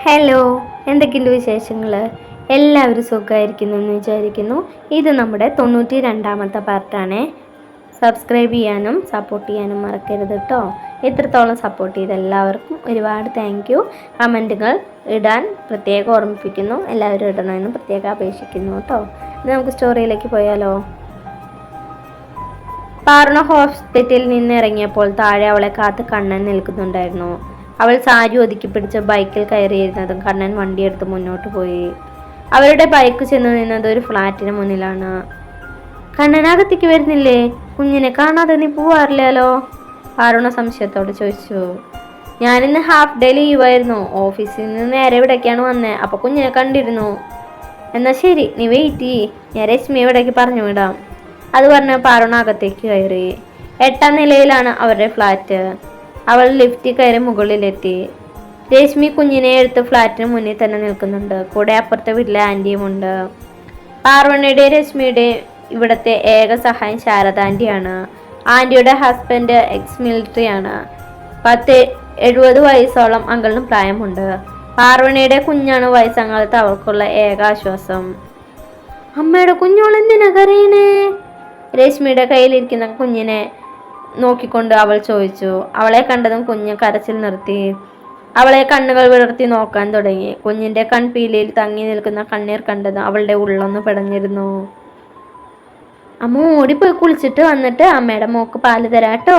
Hello, എന്തൊക്കെയുണ്ട് വിശേഷങ്ങൾ? എല്ലാവരും സുഖമായിരിക്കുന്നു എന്ന് വിചാരിക്കുന്നു. ഇത് നമ്മുടെ 92ാമത്തെ പാർട്ടാണേ. സബ്സ്ക്രൈബ് ചെയ്യാനും സപ്പോർട്ട് ചെയ്യാനും മറക്കരുത് കേട്ടോ. ഇത്രത്തോളം സപ്പോർട്ട് ചെയ്ത എല്ലാവർക്കും ഒരുപാട് താങ്ക് യു. കമൻറ്റുകൾ ഇടാൻ പ്രത്യേകം ഓർമ്മിപ്പിക്കുന്നു. എല്ലാവരും ഇടണമെന്ന് പ്രത്യേകം അപേക്ഷിക്കുന്നു കേട്ടോ. ഇനി നമുക്ക് സ്റ്റോറിയിലേക്ക് പോയാലോ. പാർണ ഹോസ്പിറ്റലിൽ നിന്ന് ഇറങ്ങിയപ്പോൾ താഴെ അവളെ കാത്ത് കണ്ണൻ നിൽക്കുന്നുണ്ടായിരുന്നു. അവൾ സാരി ഒതുക്കി പിടിച്ച് ബൈക്കിൽ കയറിയിരുന്നതും കണ്ണൻ വണ്ടിയെടുത്ത് മുന്നോട്ട് പോയി. അവരുടെ ബൈക്ക് ചെന്ന് നിന്നത് ഒരു ഫ്ലാറ്റിന് മുന്നിലാണ്. കണ്ണനകത്തേക്ക് വരുന്നില്ലേ? കുഞ്ഞിനെ കാണാതെ നീ പോവാറില്ലല്ലോ? പാറുണ സംശയത്തോടെ ചോദിച്ചു. ഞാനിന്ന് ഹാഫ് ഡേ ലീവായിരുന്നു. ഓഫീസിൽ നിന്ന് നേരെ ഇവിടേക്കാണ് വന്നേ. അപ്പൊ കുഞ്ഞിനെ കണ്ടിരുന്നു. എന്നാ ശരി, നീ വെയിറ്റ് ചെയ്യ്, ഞാൻ രശ്മി ഇവിടേക്ക് പറഞ്ഞു വിടാം. അത് പറഞ്ഞ് പാറുണ അകത്തേക്ക് കയറി. 8ാം നിലയിലാണ് അവരുടെ ഫ്ലാറ്റ്. അവൾ ലിഫ്റ്റിൽ കയറി മുകളിലെത്തി. രശ്മി കുഞ്ഞിനെ എടുത്ത് ഫ്ലാറ്റിന് മുന്നിൽ തന്നെ നിൽക്കുന്നുണ്ട്. കൂടെ അപ്പുറത്തെ വീട്ടിലെ ആൻറ്റിയുമുണ്ട്. പാർവണയുടെ രശ്മിയുടെ ഇവിടുത്തെ ഏക സഹായം ശാരദ ആൻറ്റിയാണ്. ആൻറ്റിയുടെ ഹസ്ബൻഡ് എക്സ് മിലിറ്ററി ആണ്. 70 വയസ്സോളം അങ്കിളിനും പ്രായമുണ്ട്. പാർവണയുടെ കുഞ്ഞാണ് വയസ്സങ്കാലത്ത് അവൾക്കുള്ള ഏക ആശ്വാസം. അമ്മയുടെ കുഞ്ഞോളെന്തിനാ കരയണേ? രശ്മിയുടെ കയ്യിലിരിക്കുന്ന കുഞ്ഞിനെ നോക്കിക്കൊണ്ട് അവൾ ചോദിച്ചു. അവളെ കണ്ടതും കുഞ്ഞ് കരച്ചിൽ നിർത്തി. അവളെ കണ്ണുകൾ വിടർത്തി നോക്കാൻ തുടങ്ങി. കുഞ്ഞിന്റെ കൺപീലിയിൽ തങ്ങി നിൽക്കുന്ന കണ്ണീർ കണ്ടതും അവളുടെ ഉള്ളൊന്ന് പിടഞ്ഞിരുന്നു. അമ്മ ഓടിപ്പോയി കുളിച്ചിട്ട് വന്നിട്ട് അമ്മയുടെ മോക്ക് പാല് തരാട്ടോ.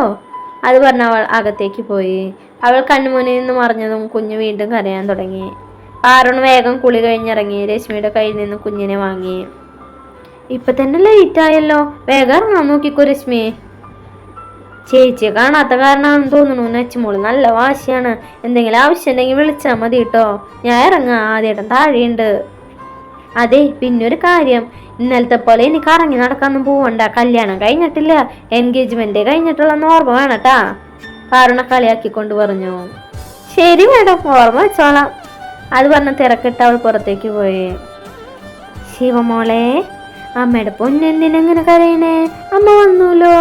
അത് പറഞ്ഞ് അവൾ അകത്തേക്ക് പോയി. അവൾ കണ്ണുമുന്നിൽ നിന്ന് മറിഞ്ഞതും കുഞ്ഞ് വീണ്ടും കരയാൻ തുടങ്ങി. പാറുണ വേഗം കുളി കഴിഞ്ഞിറങ്ങി രശ്മിയുടെ കയ്യിൽ നിന്ന് കുഞ്ഞിനെ വാങ്ങി. ഇപ്പൊ തന്നെ ലേറ്റ് ആയല്ലോ, വേഗം ഇറങ്ങാൻ നോക്കിക്കോ രശ്മി. ചേച്ചിയെ കാണാത്ത കാരണമാണെന്ന് തോന്നുന്നു. നച്ചുമോള് നല്ല വാശിയാണ്. എന്തെങ്കിലും ആവശ്യം ഉണ്ടെങ്കിൽ വിളിച്ചാൽ മതി കേട്ടോ. ഞാൻ ഇറങ്ങാം, ആദ്യേട്ടൻ താഴെയുണ്ട്. അതെ, പിന്നൊരു കാര്യം, ഇന്നലത്തെ പോലെ എനിക്ക് ഇറങ്ങി നടക്കാനൊന്നും പോവണ്ട. കല്യാണം കഴിഞ്ഞിട്ടില്ല, എൻഗേജ്മെന്റ് കഴിഞ്ഞിട്ടുള്ള ഓർമ്മ വേണട്ടാ. പാറുണ കളിയാക്കിക്കൊണ്ട് പറഞ്ഞു. ശരി മേഡം, ഓർമ്മ വെച്ചോളാം. അത് പറഞ്ഞ് തിരക്കിട്ട് അവൾ പുറത്തേക്ക് പോയി. ശിവമോളെ, അമ്മയുടെ പൊന്നെന്തിനെങ്ങനെ കരയണേ? അമ്മ വന്നൂലോ.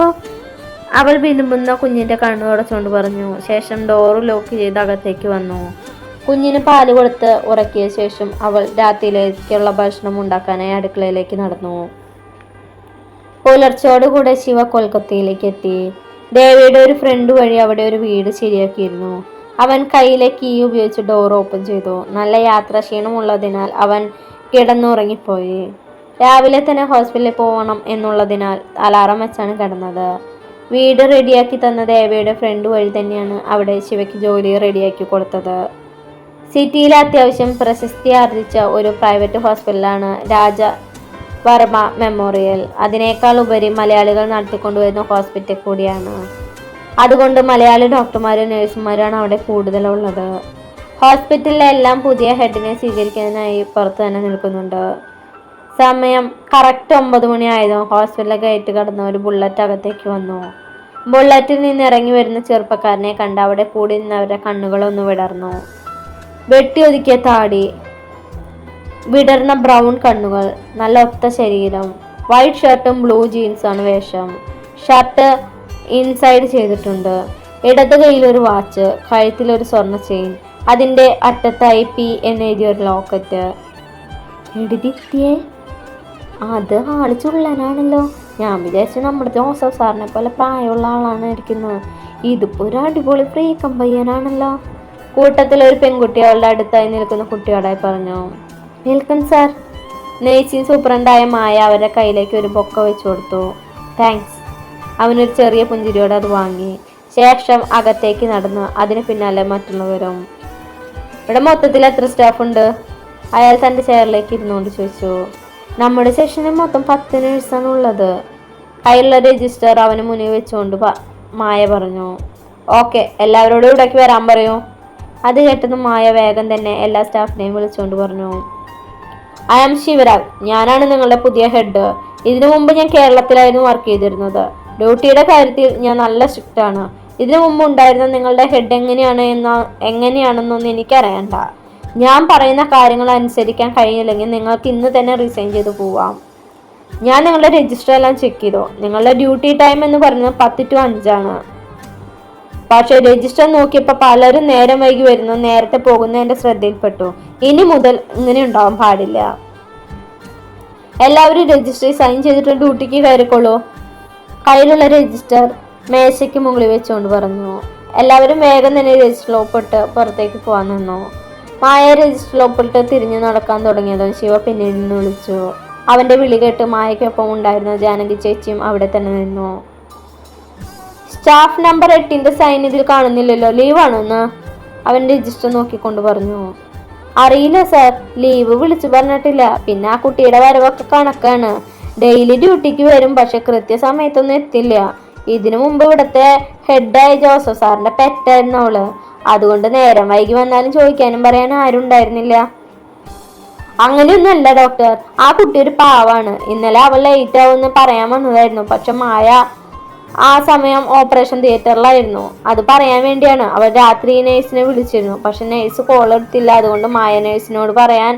അവൾ വിതുമ്പുന്ന കുഞ്ഞിന്റെ കണ്ണു തുടച്ചുകൊണ്ട് പറഞ്ഞു. ശേഷം ഡോറ് ലോക്ക് ചെയ്ത് അകത്തേക്ക് വന്നു. കുഞ്ഞിന് പാല് കൊടുത്ത് ഉറക്കിയ ശേഷം അവൾ രാത്രിയിലേക്കുള്ള ഭക്ഷണം ഉണ്ടാക്കാനായി അടുക്കളയിലേക്ക് നടന്നു. പുലർച്ചയോടുകൂടെ ശിവ കൊൽക്കത്തയിലേക്ക് എത്തി. ദേവിയുടെ ഒരു ഫ്രണ്ട് വഴി അവിടെ ഒരു വീട് ശരിയാക്കിയിരുന്നു. അവൻ കയ്യിലെ കീ ഉപയോഗിച്ച് ഡോർ ഓപ്പൺ ചെയ്തു. നല്ല യാത്രാക്ഷീണമുള്ളതിനാൽ അവൻ കിടന്നുറങ്ങിപ്പോയി. രാവിലെ തന്നെ ഹോസ്പിറ്റലിൽ പോകണം എന്നുള്ളതിനാൽ അലാറം വെച്ചാണ് കിടന്നത്. വീട് റെഡിയാക്കി തന്ന ദേവയുടെ ഫ്രണ്ട് വഴി തന്നെയാണ് അവിടെ ശിവയ്ക്ക് ജോലി റെഡിയാക്കി കൊടുത്തത്. സിറ്റിയിലെ അത്യാവശ്യം പ്രശസ്തി ആർജിച്ച ഒരു പ്രൈവറ്റ് ഹോസ്പിറ്റലാണ് രാജവർമ്മ മെമ്മോറിയൽ. അതിനേക്കാൾ ഉപരി മലയാളികൾ നടത്തിക്കൊണ്ടുവരുന്ന ഹോസ്പിറ്റൽ കൂടിയാണ്. അതുകൊണ്ട് മലയാളി ഡോക്ടർമാരും നഴ്സുമാരാണ് അവിടെ കൂടുതലുള്ളത്. ഹോസ്പിറ്റലിലെ എല്ലാം പുതിയ ഹെഡിനെ സ്വീകരിക്കുന്നതിനായി പുറത്തു തന്നെ നിൽക്കുന്നുണ്ട്. സമയം കറക്റ്റ് 9 മണി ആയതും ഹോസ്പിറ്റലിലെ ഗേറ്റ് കടന്ന് ഒരു ബുള്ളറ്റ് അകത്തേക്ക് വന്നു. ബുള്ളറ്റിൽ നിന്ന് ഇറങ്ങി വരുന്ന ചെറുപ്പക്കാരനെ കണ്ട് അവിടെ കൂടി നിന്നവരുടെ കണ്ണുകളൊന്ന് വിടർന്നു. വെട്ടി ഒതുക്കിയ താടി, വിടർന്ന ബ്രൗൺ കണ്ണുകൾ, നല്ല ഒത്ത ശരീരം. വൈറ്റ് ഷർട്ടും ബ്ലൂ ജീൻസാണ് വേഷം. ഷർട്ട് ഇൻസൈഡ് ചെയ്തിട്ടുണ്ട്. ഇടത് കയ്യിലൊരു വാച്ച്, കഴുത്തിലൊരു സ്വർണ്ണ ചെയിൻ, അതിൻ്റെ അറ്റത്തായി പി എന്നെഴുതിയൊരു ലോക്കറ്റ്. എഴുതിത്തിയേ, അത് ആള് ചുള്ളനാണല്ലോ. ഞാൻ വിചാരിച്ചു നമ്മുടെ ജോസഫ് സാറിനെ പോലെ പ്രായമുള്ള ആളാണ് ഇരിക്കുന്നത്. ഇതിപ്പോ ഒരു അടിപൊളി ഫ്രീക്കം പയ്യനാണല്ലോ. കൂട്ടത്തിൽ ഒരു പെൺകുട്ടി അവളുടെ അടുത്തായി നിൽക്കുന്ന കുട്ടിയോടായി പറഞ്ഞു. Welcome sir. നേഴ്സിംഗ് സൂപ്രണ്ടായ മായ അവരുടെ കയ്യിലേക്ക് ഒരു ബൊക്ക വെച്ചു കൊടുത്തു. താങ്ക്സ്. അവനൊരു ചെറിയ പുഞ്ചിരിയോടെ അത് വാങ്ങി. ശേഷം അകത്തേക്ക് നടന്നു. അതിന് പിന്നാലെ മറ്റുള്ളവരും. ഇവിടെ മൊത്തത്തിൽ എത്ര സ്റ്റാഫ് ഉണ്ട്? അയാൾ തൻ്റെ ചെയറിലേക്ക് ഇരുന്നുകൊണ്ട് ചോദിച്ചു. നമ്മുടെ സെക്ഷനിൽ മൊത്തം 10 നേഴ്സാണ് ഉള്ളത്. കയ്യിലുള്ള രജിസ്റ്റർ അവന് മുന്നിൽ വെച്ചുകൊണ്ട് മായ പറഞ്ഞു. ഓക്കെ, എല്ലാവരോടും ഇവിടേക്ക് വരാൻ പറയൂ. അത് കേട്ടത് മായ വേഗം തന്നെ എല്ലാ സ്റ്റാഫിനെയും വിളിച്ചുകൊണ്ട് പറഞ്ഞു. I am Sivarag. ഞാനാണ് നിങ്ങളുടെ പുതിയ ഹെഡ്. ഇതിനു മുമ്പ് ഞാൻ കേരളത്തിലായിരുന്നു വർക്ക് ചെയ്തിരുന്നത്. ഡ്യൂട്ടിയുടെ കാര്യത്തിൽ ഞാൻ നല്ല സ്ട്രിക്റ്റ് ആണ്. ഇതിനു മുമ്പ് ഉണ്ടായിരുന്ന നിങ്ങളുടെ ഹെഡ് എങ്ങനെയാണെന്നൊന്നും എനിക്കറിയണ്ട. ഞാൻ പറയുന്ന കാര്യങ്ങൾ അനുസരിക്കാൻ കഴിയില്ലെങ്കിൽ നിങ്ങൾക്ക് ഇന്ന് തന്നെ റിസൈൻ ചെയ്ത് പോവാം. ഞാൻ നിങ്ങളുടെ രജിസ്റ്റർ എല്ലാം ചെക്ക് ചെയ്തു. നിങ്ങളുടെ ഡ്യൂട്ടി ടൈം എന്ന് പറയുന്നത് 10 to 5 ആണ്. പക്ഷെ രജിസ്റ്റർ നോക്കിയപ്പോൾ പലരും നേരം വൈകി വരുന്നു, നേരത്തെ പോകുന്ന എന്റെ ശ്രദ്ധയിൽപ്പെട്ടു. ഇനി മുതൽ ഇങ്ങനെ ഉണ്ടാവാൻ പാടില്ല. എല്ലാവരും രജിസ്റ്ററിൽ സൈൻ ചെയ്തിട്ട് ഡ്യൂട്ടിക്ക് കയറിക്കൊള്ളൂ. കയ്യിലുള്ള രജിസ്റ്റർ മേശയ്ക്ക് മുകളിൽ വെച്ചുകൊണ്ട് പറഞ്ഞു. എല്ലാവരും വേഗം തന്നെ രജിസ്റ്ററിൽ ഒപ്പിട്ട് പുറത്തേക്ക് പോകാൻ നിന്നു. മായ രജിസ്റ്ററിൽ ഒപ്പിട്ട് തിരിഞ്ഞു നടക്കാൻ തുടങ്ങിയതും ശിവ പിന്നീട് നിന്ന് വിളിച്ചു. അവന്റെ വിളി കേട്ട് മായയ്ക്കൊപ്പം ഉണ്ടായിരുന്ന ജാനകി ചേച്ചിയും അവിടെ തന്നെ നിന്നു. സ്റ്റാഫ് നമ്പർ 8 സൈൻ ഇതിൽ കാണുന്നില്ലല്ലോ, ലീവാണെന്ന് അവൻ രജിസ്റ്റർ നോക്കിക്കൊണ്ട് പറഞ്ഞു. അറിയില്ല സാർ, ലീവ് വിളിച്ചു പറഞ്ഞിട്ടില്ല. പിന്നെ ആ കുട്ടിയുടെ വരവൊക്കെ കണക്കാണ്. ഡെയിലി ഡ്യൂട്ടിക്ക് വരും, പക്ഷെ കൃത്യസമയത്തൊന്നും എത്തില്ല. ഇതിനു മുമ്പ് ഇവിടുത്തെ ഹെഡായ ജോസഫ് സാറിന്റെ പെറ്റായിരുന്നു അവള്. അതുകൊണ്ട് നേരം വൈകി വന്നാലും ചോദിക്കാനും പറയാനും ആരും ഉണ്ടായിരുന്നില്ല. അങ്ങനെയൊന്നുമല്ല ഡോക്ടർ, ആ കുട്ടി ഒരു പാവാണ്. ഇന്നലെ അവൾ ലേറ്റ് ആവുമെന്ന് പറയാൻ വന്നതായിരുന്നു, പക്ഷെ മായ ആ സമയം ഓപ്പറേഷൻ തിയേറ്ററിലായിരുന്നു. അത് പറയാൻ വേണ്ടിയാണ് അവൾ രാത്രി നേഴ്സിനെ വിളിച്ചിരുന്നു. പക്ഷെ നേഴ്സ് കോൾ എടുത്തില്ല. അതുകൊണ്ട് മായ നേഴ്സിനോട് പറയാൻ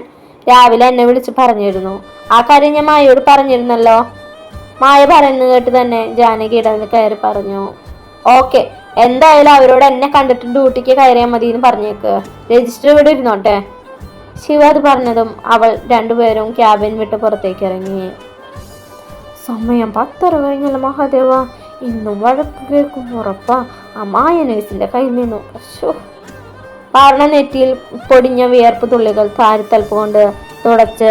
രാവിലെ എന്നെ വിളിച്ച് പറഞ്ഞിരുന്നു. ആ കാര്യം ഞാൻ മായയോട് പറഞ്ഞിരുന്നല്ലോ. മായ പറയുന്നത് കേട്ട് തന്നെ ജാനകി ഇടന്ന് കയറി പറഞ്ഞു. ഓക്കെ, എന്തായാലും അവരോട് എന്നെ കണ്ടിട്ട് ഡ്യൂട്ടിക്ക് കയറിയാൽ മതി എന്ന് പറഞ്ഞേക്ക്. രജിസ്റ്റർ ഇവിടെ ഇരുന്നോട്ടെ. ശിവ അത് പറഞ്ഞതും അവൾ രണ്ടുപേരും ക്യാബിൻ വിട്ട് പുറത്തേക്ക് ഇറങ്ങി. സമയം 10 കഴിഞ്ഞല്ല മഹാദേവ, ഇന്നും വഴക്ക് കേൾക്കും ഉറപ്പാ. ആ മായ നേഴ്സിന്റെ കയ്യിൽ നിന്നു. പാർണ നെറ്റിയിൽ പൊടിഞ്ഞ വിയർപ്പ് തുള്ളികൾ താരിത്തൽപ്പ് കൊണ്ട് തുടച്ച്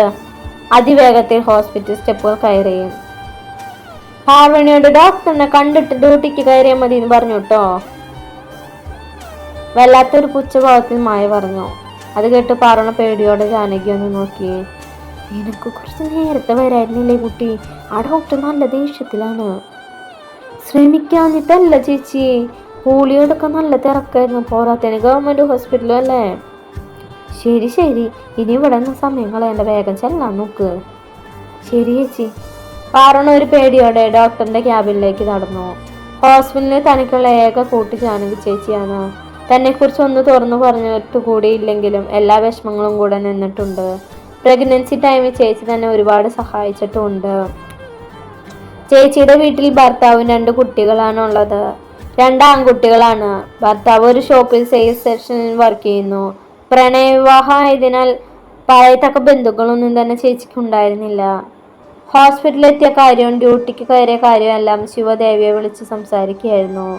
അതിവേഗത്തിൽ ഹോസ്പിറ്റൽ സ്റ്റെപ്പുകൾ കയറി. പാർവണിയോട് ഡോക്ടറിനെ കണ്ടിട്ട് ഡ്യൂട്ടിക്ക് കയറിയാൽ മതി എന്ന് പറഞ്ഞു കേട്ടോ. വല്ലാത്തൊരു പുച്ഛഭാവത്തിൽ മായ പറഞ്ഞു. അത് കേട്ട് പാർവണ പേടിയോടെ ജാനകി ഒന്ന് നോക്കി. നിനക്ക് കുറച്ച് നേരത്തെ വരായിരുന്നില്ലേ കുട്ടി? ആ ഡോക്ടർ നല്ല ദേഷ്യത്തിലാണ്. ശ്രമിക്കാഞ്ഞിട്ടല്ല ചേച്ചി, പോളിയോടൊക്കെ നല്ല തിരക്കായിരുന്നു. പോരാത്തതിന് ഗവൺമെന്റ് ഹോസ്പിറ്റലും അല്ലേ. ശരി ശരി, ഇനി ഇവിടെ നിന്ന് സമയം കളയണ്ട, വേഗം ചെല്ലാൻ നോക്ക്. ശരി ചേച്ചി. പാർവണ ഒരു പേടിയോടെ ഡോക്ടറിന്റെ ക്യാബിനിലേക്ക് നടന്നു. ഹോസ്പിറ്റലിൽ തനിക്കുള്ള ഏക കൂട്ടി ജാനകി ചേച്ചിയാണ്. തന്നെക്കുറിച്ച് ഒന്ന് തുറന്നു പറഞ്ഞിട്ട് കൂടിയില്ലെങ്കിലും എല്ലാ വിഷമങ്ങളും കൂടെ നിന്നിട്ടുണ്ട്. പ്രഗ്നൻസി ടൈമിൽ ചേച്ചി തന്നെ ഒരുപാട് സഹായിച്ചിട്ടുമുണ്ട്. ചേച്ചിയുടെ വീട്ടിൽ ഭർത്താവും 2 കുട്ടികളാണ് ഉള്ളത്. 2 ആൺകുട്ടികളാണ്. ഭർത്താവ് ഒരു ഷോപ്പിൽ സെയിൽസ് സെക്ഷനിൽ വർക്ക് ചെയ്യുന്നു. പ്രണയവിവാഹം ആയതിനാൽ പറയത്തക്ക ബന്ധുക്കളൊന്നും തന്നെ ചേച്ചിക്ക് ഉണ്ടായിരുന്നില്ല. ഹോസ്പിറ്റലിലെത്തിയ കാര്യവും ഡ്യൂട്ടിക്ക് കയറിയ കാര്യവും എല്ലാം ശിവദേവിയെ വിളിച്ച് സംസാരിക്കുകയായിരുന്നു.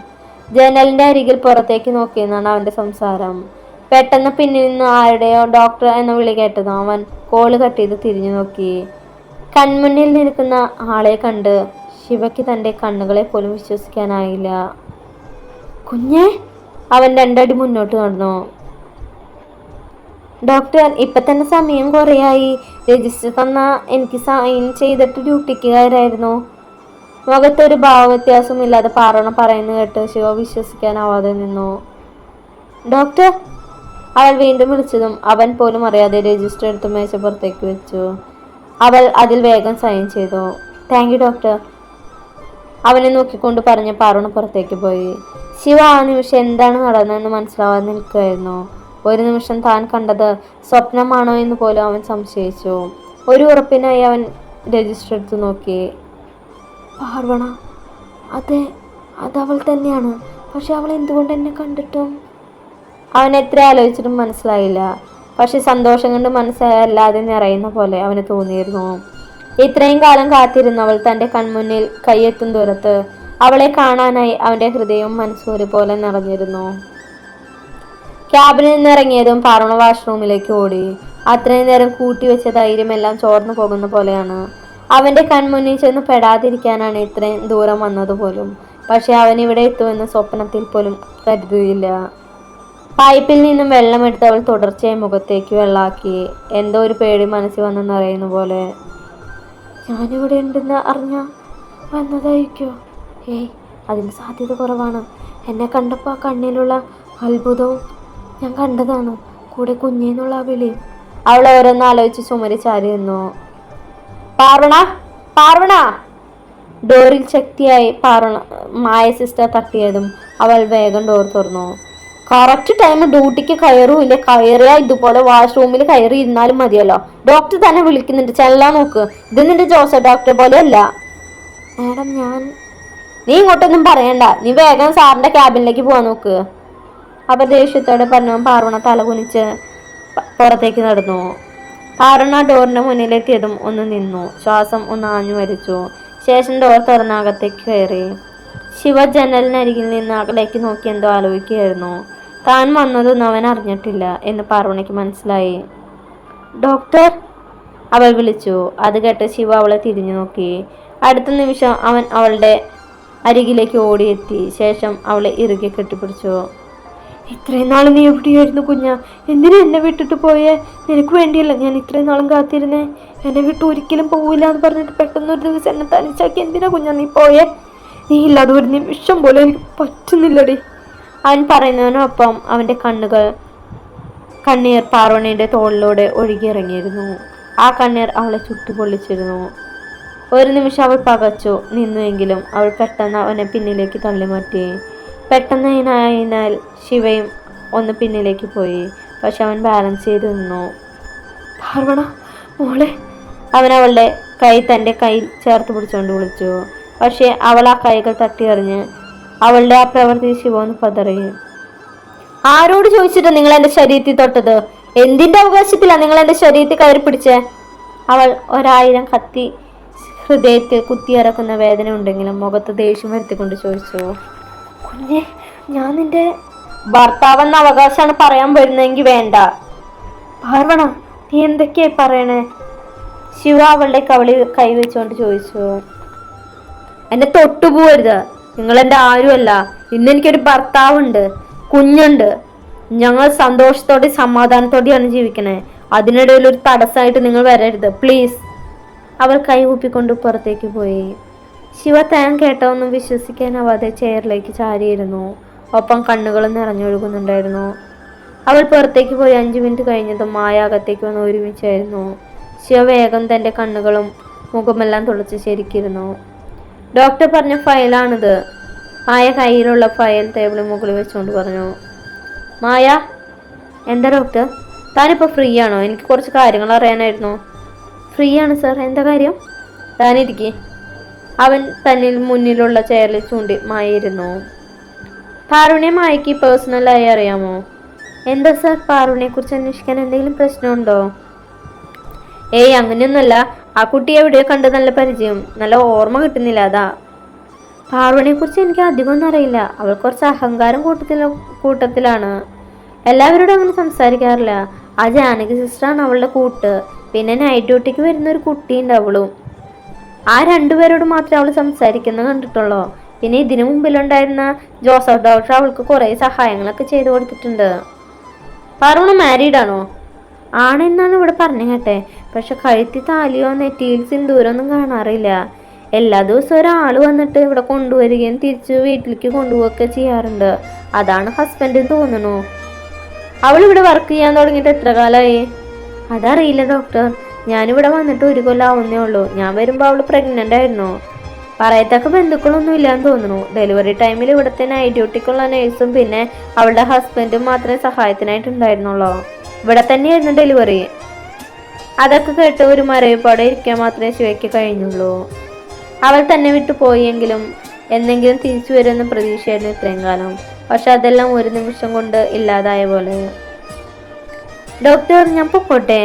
ജനലിന്റെ അരികിൽ പുറത്തേക്ക് നോക്കിയെന്നാണ് അവന്റെ സംസാരം. പെട്ടെന്ന് പിന്നിൽ നിന്ന് ആരുടെയോ ഡോക്ടർ എന്ന വിളി കേട്ടതും അവൻ കോള് കട്ട് ചെയ്ത് തിരിഞ്ഞു നോക്കി. കൺമുന്നിൽ നിൽക്കുന്ന ആളെ കണ്ട് ശിവയ്ക്ക് തൻ്റെ കണ്ണുകളെ പോലും വിശ്വസിക്കാനായില്ല. കുഞ്ഞേ, അവൻ 2 അടി മുന്നോട്ട് നടന്നു. ഡോക്ടർ, ഇപ്പൊ തന്നെ സമയം കുറേയായി. രജിസ്റ്റർ തന്ന എനിക്ക് സൈൻ ചെയ്തിട്ട് ഡ്യൂട്ടിക്ക് കയറായിരുന്നു. മുഖത്തൊരു ഭാവവ്യത്യാസമില്ലാതെ പാർവണ പറയുന്നത് കേട്ട് ശിവ വിശ്വസിക്കാനാവാതെ നിന്നു. ഡോക്ടർ, അവൾ വീണ്ടും വിളിച്ചതും അവൻ പോലും അറിയാതെ രജിസ്റ്റർ എടുത്ത് മേശപ്പുറത്തേക്ക് വെച്ചു. അവൾ അതിൽ വേഗം സൈൻ ചെയ്തു. താങ്ക് യു ഡോക്ടർ, അവനെ നോക്കിക്കൊണ്ട് പറഞ്ഞ പാർവണ പുറത്തേക്ക് പോയി. ശിവ ആ നിമിഷം എന്താണ് നടന്നതെന്ന് മനസ്സിലാവാതെ നിൽക്കുകയായിരുന്നു. ഒരു നിമിഷം താൻ കണ്ടത് സ്വപ്നമാണോ എന്ന് പോലും അവൻ സംശയിച്ചു. ഒരു ഉറപ്പിനായി അവൻ രജിസ്റ്റർ എടുത്ത് നോക്കി. പാർവണ, അതെ, അതവൾ തന്നെയാണ്. പക്ഷെ അവൾ എന്തുകൊണ്ട് എന്നെ കണ്ടിട്ടും? അവൻ എത്ര ആലോചിച്ചിട്ടും മനസ്സിലായില്ല. പക്ഷെ സന്തോഷം കൊണ്ട് മനസ്സല്ലാതെ നിറയുന്ന പോലെ അവന് തോന്നിയിരുന്നു. ഇത്രയും കാലം കാത്തിരുന്നവൾ തൻ്റെ കൺമുന്നിൽ കൈയെത്തും ദൂരത്ത്. അവളെ കാണാനായി അവൻ്റെ ഹൃദയവും മനസ്സും ഒരുപോലെ നിറഞ്ഞിരുന്നു. ക്യാബിനിൽ നിന്നിറങ്ങിയതും പാർവണ വാഷ്റൂമിലേക്ക് ഓടി. അത്രയും നേരം കൂട്ടിവെച്ച ധൈര്യമെല്ലാം ചോർന്നു പോകുന്ന പോലെയാണ്. അവൻ്റെ കൺമുന്നിൽ ചെന്ന് പെടാതിരിക്കാനാണ് ഇത്രയും ദൂരം വന്നതുപോലും. പക്ഷെ അവൻ ഇവിടെ എത്തുമെന്ന് സ്വപ്നത്തിൽ പോലും കരുതിയില്ല. പൈപ്പിൽ നിന്നും വെള്ളമെടുത്ത് അവൾ തുടർച്ചയായി മുഖത്തേക്ക് വെള്ളാക്കി. എന്തോ ഒരു പേടി മനസ്സിൽ വന്നെന്നറിയുന്ന പോലെ. ഞാനിവിടെ ഉണ്ടെന്ന് അറിഞ്ഞ വന്നതായിരിക്കോ? ഏയ്, അതിന് സാധ്യത കുറവാണ്. എന്നെ കണ്ടപ്പോൾ ആ കണ്ണിലുള്ള അത്ഭുതവും ഞാൻ കണ്ടതാണ്, കൂടെ കുഞ്ഞേന്നുള്ള ആ വിളി. അവൾ ഓരോന്ന് ആലോചിച്ച് ചുമരി ചാരി നിന്നു. പാർവണ, പാർവണ! ഡോറിൽ ശക്തിയായി മായ സിസ്റ്റർ തട്ടിയതും അവൾ വേഗം ഡോർ തുറന്നു. കറക്റ്റ് ടൈം ഡ്യൂട്ടിക്ക് കയറൂല്ലേ? കയറിയാ ഇതുപോലെ വാഷ്റൂമിൽ കയറി ഇരുന്നാലും മതിയല്ലോ. ഡോക്ടർ തന്നെ വിളിക്കുന്നുണ്ട്, ചെല്ലാൻ നോക്ക്. ഇത് നിന്റെ ജോസഫ് ഡോക്ടറെ പോലെ അല്ല. മാഡം, നീ ഇങ്ങോട്ടൊന്നും പറയണ്ട, നീ വേഗം സാറിന്റെ ക്യാബിനിലേക്ക് പോവാൻ നോക്ക്. അവർ ദേഷ്യത്തോടെ പറഞ്ഞു. പാർവണ തല കുനിച്ച് പുറത്തേക്ക് നടന്നു. പാർവണ ഡോറിന്റെ മുന്നിലെത്തിയതും ഒന്ന് നിന്നു, ശ്വാസം ഒന്ന് ആഞ്ഞു വലിച്ചു. ശേഷം ഡോർ തുറന്ന് അകത്തേക്ക് കയറി. ശിവ ജനലിനരികിൽ നിന്ന് അകലേക്ക് നോക്കി എന്തോ ആലോചിക്കുകയായിരുന്നു. താൻ വന്നതൊന്നും അവൻ അറിഞ്ഞിട്ടില്ല എന്ന് പാർവണയ്ക്ക് മനസ്സിലായി. ഡോക്ടർ, അവൾ വിളിച്ചു. അത് കേട്ട് ശിവ അവളെ തിരിഞ്ഞു നോക്കി. അടുത്ത നിമിഷം അവൻ അവളുടെ അരികിലേക്ക് ഓടിയെത്തി. ശേഷം അവളെ ഇറുകെ കെട്ടിപ്പിടിച്ചു. ഇത്രയും നാൾ നീ എവിടെയായിരുന്നു കുഞ്ഞ? എന്തിനാ എന്നെ വിട്ടിട്ട് പോയേ? നിനക്ക് വേണ്ടിയല്ല ഞാൻ ഇത്രയും നാളും കാത്തിരുന്നേ. എന്നെ വിട്ട് ഒരിക്കലും പോവില്ല എന്ന് പറഞ്ഞിട്ട് പെട്ടെന്നൊരു ദിവസം എന്നെ തനിച്ചാക്കി എന്തിനാ കുഞ്ഞ നീ പോയേ? നീ ഇല്ലാതെ ഒരു നിമിഷം പോലെ എനിക്ക് പറ്റുന്നില്ലടി. അവൻ പറയുന്നതിനൊപ്പം അവൻ്റെ കണ്ണീർ പാർവണയുടെ തോളിലൂടെ ഒഴുകിയിറങ്ങിയിരുന്നു. ആ കണ്ണീർ അവളെ ചുട്ടുപൊള്ളിച്ചിരുന്നു. ഒരു നിമിഷം അവൾ പകച്ചു നിന്നുവെങ്കിലും അവൾ പെട്ടെന്ന് അവനെ പിന്നിലേക്ക് തള്ളിമാറ്റി. പെട്ടെന്നതിനാൽ ശിവയും ഒന്ന് പിന്നിലേക്ക് പോയി. പക്ഷെ അവൻ ബാലൻസ് ചെയ്ത് നിന്നു. പാർവണ മോളെ, അവൻ അവളുടെ കൈ തൻ്റെ കയ്യിൽ ചേർത്ത് പിടിച്ചുകൊണ്ട് വിളിച്ചു. പക്ഷെ അവൾ ആ കൈകൾ തട്ടിയെറിഞ്ഞ് അവളുടെ ആ പ്രവൃത്തി ശിവ ഒന്ന് പതറി. ആരോട് ചോദിച്ചിട്ട് നിങ്ങൾ എൻ്റെ ശരീരത്തിൽ തൊട്ടത്? എന്തിന്റെ അവകാശത്തിലാണ് നിങ്ങൾ എൻ്റെ ശരീരത്തിൽ കയറി പിടിച്ചേ? അവൾ 1000 കത്തി ഹൃദയത്തിൽ കുത്തിയിറക്കുന്ന വേദന ഉണ്ടെങ്കിലും മുഖത്ത് ദേഷ്യം വരുത്തിക്കൊണ്ട് ചോദിച്ചു. കുഞ്ഞെ, ഞാൻ നിന്റെ ഭർത്താവെന്ന അവകാശമാണ് പറയാൻ വരുന്നതെങ്കിൽ വേണ്ട. പാർവണ, നീ എന്തൊക്കെയായി പറയണേ? ശിവ അവളുടെ കവളി കൈവച്ചുകൊണ്ട് ചോദിച്ചു. എന്നെ തൊട്ടുപോകരുത്. നിങ്ങൾ എൻ്റെ ആരുമല്ല. ഇന്ന് എനിക്കൊരു ഭർത്താവുണ്ട്, കുഞ്ഞുണ്ട്. ഞങ്ങൾ സന്തോഷത്തോടെ സമാധാനത്തോടെയാണ് ജീവിക്കണേ. അതിനിടയിൽ ഒരു തടസ്സമായിട്ട് നിങ്ങൾ വരരുത് പ്ലീസ്. അവൾ കൈ ഊപ്പിക്കൊണ്ട് പുറത്തേക്ക് പോയി. ശിവ താൻ കേട്ടതൊന്നും വിശ്വസിക്കാനാവാതെ ചെയറിലേക്ക് ചാരിയിരുന്നു. ഒപ്പം കണ്ണുകളും നിറഞ്ഞൊഴുകുന്നുണ്ടായിരുന്നു. അവൾ പുറത്തേക്ക് പോയി 5 മിനിറ്റ് കഴിഞ്ഞതും മായ അകത്തേക്ക് വന്ന് ഒരുമിച്ചായിരുന്നു. ശിവ വേഗം തൻ്റെ കണ്ണുകളും മുഖമെല്ലാം തുളച്ച് ശരിക്കിരുന്നു. ഡോക്ടർ പറഞ്ഞ ഫയലാണിത്. മായ കയ്യിലുള്ള ഫയൽ ടേബിളിന് മുകളിൽ വെച്ചുകൊണ്ട് പറഞ്ഞു. മായ, എന്താ ഡോക്ടർ? താനിപ്പോൾ ഫ്രീ ആണോ? എനിക്ക് കുറച്ച് കാര്യങ്ങൾ അറിയാനായിരുന്നു. ഫ്രീ ആണ് സാർ, എന്താ കാര്യം? താനിരിക്കെ. അവൻ തന്നിൽ മുന്നിലുള്ള ചെയറിൽ ചൂണ്ടി മായിരുന്നു. പാറുവിനെ മായയ്ക്ക് പേഴ്സണലായി അറിയാമോ? എന്താ സാർ, പാറുവിനെ കുറിച്ച് അന്വേഷിക്കാൻ എന്തെങ്കിലും പ്രശ്നമുണ്ടോ? ഏയ്, അങ്ങനെയൊന്നുമല്ല. ആ കുട്ടി എവിടെയോ കണ്ട് നല്ല പരിചയം, നല്ല ഓർമ്മ കിട്ടുന്നില്ല, അതാ. പാറുവിനെ കുറിച്ച് എനിക്ക് അധികമൊന്നും അറിയില്ല. അവൾ കുറച്ച് അഹങ്കാരം കൂട്ടത്തിലാണ്. എല്ലാവരോടും അങ്ങനെ സംസാരിക്കാറില്ല. ആ ജാനകി സിസ്റ്ററാണ് അവളുടെ കൂട്ട്. പിന്നെ നൈറ്റ് ഡ്യൂട്ടിക്ക് വരുന്ന ഒരു കുട്ടിയുണ്ട്, അവളും. ആ 2 പേരോട് മാത്രമേ അവൾ സംസാരിക്കുന്നത് കണ്ടിട്ടുള്ളൂ. പിന്നെ ഇതിനു മുമ്പിലുണ്ടായിരുന്ന ജോസഫ് ഡോക്ടർ അവൾക്ക് കുറേ സഹായങ്ങളൊക്കെ ചെയ്തു കൊടുത്തിട്ടുണ്ട്. പാറുവിന് മാരീഡ് ആണോ? ആണെന്നാണ് ഇവിടെ പറഞ്ഞു കേട്ടെ. പക്ഷെ കഴുത്തി താലിയോ നെറ്റിയിൽ സിന്ദൂരൊന്നും കാണാറില്ല. എല്ലാ ദിവസവും ഒരാൾ വന്നിട്ട് ഇവിടെ കൊണ്ടുവരികയും തിരിച്ച് വീട്ടിലേക്ക് കൊണ്ടുപോവുകയൊക്കെ ചെയ്യാറുണ്ട്. അതാണ് ഹസ്ബൻഡ് തോന്നുന്നു. അവൾ ഇവിടെ വർക്ക് ചെയ്യാൻ തുടങ്ങിയിട്ട് എത്ര കാലമായി? അതറിയില്ല ഡോക്ടർ. ഞാനിവിടെ വന്നിട്ട് 1 കൊല്ലം ആവുന്നേ ഉള്ളൂ. ഞാൻ വരുമ്പോൾ അവൾ പ്രഗ്നൻ്റ് ആയിരുന്നു. പറയത്തക്ക ബന്ധുക്കളൊന്നും ഇല്ലാന്ന് തോന്നുന്നു. ഡെലിവറി ടൈമിൽ ഇവിടുത്തെ നൈറ്റ് ഡ്യൂട്ടിക്കുള്ള നേഴ്സും പിന്നെ അവളുടെ ഹസ്ബൻഡും മാത്രമേ സഹായത്തിനായിട്ടുണ്ടായിരുന്നുള്ളൂ. ഇവിടെ തന്നെയായിരുന്നു ഡെലിവറി. അതൊക്കെ കേട്ട് ഒരു മരവിപ്പോടെ ഇരിക്കാൻ മാത്രമേ ശിവയ്ക്ക് കഴിഞ്ഞുള്ളൂ. അവൾ തന്നെ വിട്ടു പോയെങ്കിലും എന്തെങ്കിലും തിരിച്ചു വരുമെന്ന പ്രതീക്ഷയായിരുന്നു ഇത്രയും കാലം. പക്ഷെ അതെല്ലാം ഒരു നിമിഷം കൊണ്ട് ഇല്ലാതായ പോലെ. ഡോക്ടർ, ഞാൻ പൊക്കോട്ടെ?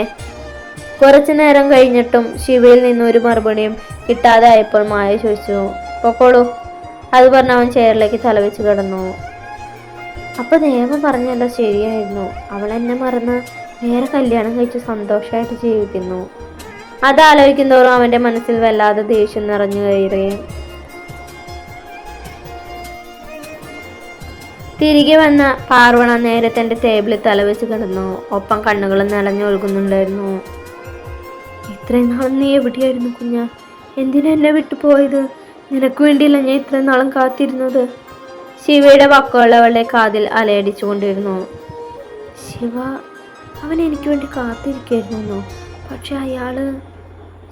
കുറച്ചു നേരം കഴിഞ്ഞിട്ടും ശിവയിൽ നിന്ന് ഒരു മറുപടിയും കിട്ടാതായപ്പോൾ മായ ചോദിച്ചു. പൊക്കോളൂ. അത് പറഞ്ഞ് അവൻ ചെയറിലേക്ക് തലവെച്ച് കിടന്നു. അപ്പൊ നിയമം പറഞ്ഞല്ലോ ശരിയായിരുന്നു. അവൾ എന്നെ മറന്ന് വേറെ കല്യാണം കഴിച്ച് സന്തോഷമായിട്ട് ജീവിക്കുന്നു. അതാലോചിക്കുന്നതോറും അവന്റെ മനസ്സിൽ വല്ലാതെ ദേഷ്യം നിറഞ്ഞു കയറി. തിരികെ വന്ന പാർവണ നേരെ തന്റെ ടേബിളിൽ തലവെച്ച് കിടന്നു. ഒപ്പം കണ്ണുകളും നിറഞ്ഞൊഴുകുന്നുണ്ടായിരുന്നു. ഇത്രയും നാളും നീ എവിടെയായിരുന്നു കുഞ്ഞ? എന്തിനാ എന്നെ വിട്ടു പോയത്? നിനക്ക് വേണ്ടിയില്ല ഞാൻ ഇത്രയും നാളും കാത്തിരുന്നത്. ശിവയുടെ വാക്കുകൾ അവളുടെ കാതിൽ അലയടിച്ചുകൊണ്ടിരുന്നു. ശിവ, അവൻ എനിക്ക് വേണ്ടി കാത്തിരിക്കായിരുന്നു. പക്ഷെ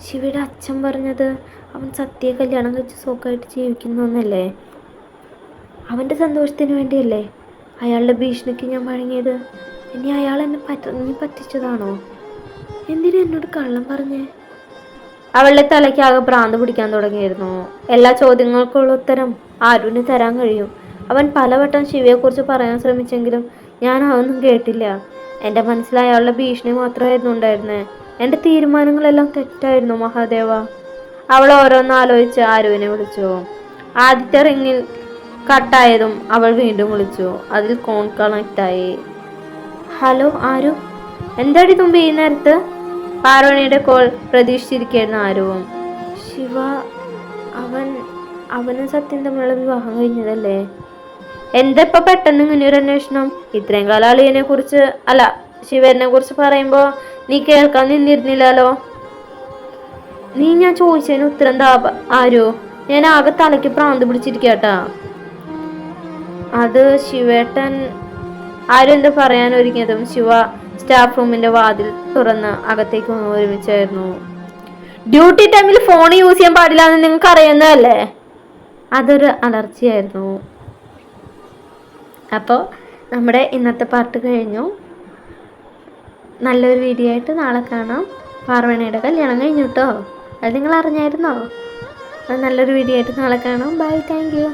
ശിവയുടെ അച്ഛൻ പറഞ്ഞത് അവൻ സത്യ കല്യാണം കഴിച്ച് സുഖമായിട്ട് ജീവിക്കുന്നല്ലേ? അവൻ്റെ സന്തോഷത്തിന് വേണ്ടിയല്ലേ അയാളുടെ ഭീഷണിക്ക് ഞാൻ വഴങ്ങിയത്? ഇനി അയാൾ എന്നെ പറ്റിച്ചതാണോ? എന്തിനാ എന്നോട് കള്ളം പറഞ്ഞേ? അവളുടെ തലയ്ക്കാകെ ഭ്രാന്ത് പിടിക്കാൻ തുടങ്ങിയിരുന്നു. എല്ലാ ചോദ്യങ്ങൾക്കുള്ള ഉത്തരം ആരുവിന് തരാൻ കഴിയും. അവൻ പലവട്ടം ശിവയെക്കുറിച്ച് പറയാൻ ശ്രമിച്ചെങ്കിലും ഞാൻ അതൊന്നും കേട്ടില്ല. എൻ്റെ മനസ്സിൽ അയാളുടെ ഭീഷണി മാത്രമായിരുന്നു ഉണ്ടായിരുന്നേ. എൻ്റെ തീരുമാനങ്ങളെല്ലാം തെറ്റായിരുന്നു മഹാദേവ. അവൾ ഓരോന്നാലോചിച്ച് ആരുവിനെ വിളിച്ചു. ആദ്യത്തെ റിങ്ങിൽ കട്ടായതും അവൾ വീണ്ടും വിളിച്ചു. അതിൽ കോൺ കണക്റ്റായി. ഹലോ ആരു, എന്താടി തുമ്പി ഈ നേരത്ത്? പാർവണിയുടെ കോൾ പ്രതീക്ഷിച്ചിരിക്കുകയായിരുന്നു ആരുവും. ശിവ, അവനും സത്യം തമ്മിലുള്ള വിവാഹം കഴിഞ്ഞതല്ലേ? എന്താ ഇപ്പൊ പെട്ടെന്ന് ഇങ്ങനെ ഒരു അന്വേഷണം? ഇത്രയും കാലം അളിയനെ കുറിച്ച് അല്ല ശിവനെ കുറിച്ച് പറയുമ്പോ നീ കേൾക്കാൻ നിന്നിരുന്നില്ലല്ലോ. നീ ഞാൻ ചോദിച്ചതിന് ഉത്തരം താ ആരു. ഞാൻ ആകെ തലയ്ക്ക് പ്രാന്ത് പിടിച്ചിരിക്കട്ടാ. അത് ശിവേട്ടൻ. ആരും എന്താ പറയാൻ ഒരുങ്ങിയതും ശിവ സ്റ്റാഫ് റൂമിന്റെ വാതിൽ തുറന്ന് അകത്തേക്ക് ഒരുമിച്ചായിരുന്നു. ഡ്യൂട്ടി ടൈമിൽ ഫോൺ യൂസ് ചെയ്യാൻ പാടില്ല എന്ന് നിങ്ങൾക്ക് അറിയുന്നതല്ലേ? അതൊരു അലർജിയായിരുന്നു. അപ്പോൾ നമ്മുടെ ഇന്നത്തെ പാർട്ട് കഴിഞ്ഞു. നല്ലൊരു വീഡിയോ ആയിട്ട് നാളെ കാണാം. പാർവണിയുടെ കല്യാണം കഴിഞ്ഞു കേട്ടോ. അത് നിങ്ങൾ അറിഞ്ഞായിരുന്നോ? അത് നല്ലൊരു വീഡിയോ ആയിട്ട് നാളെ കാണാം. Bye, thank U.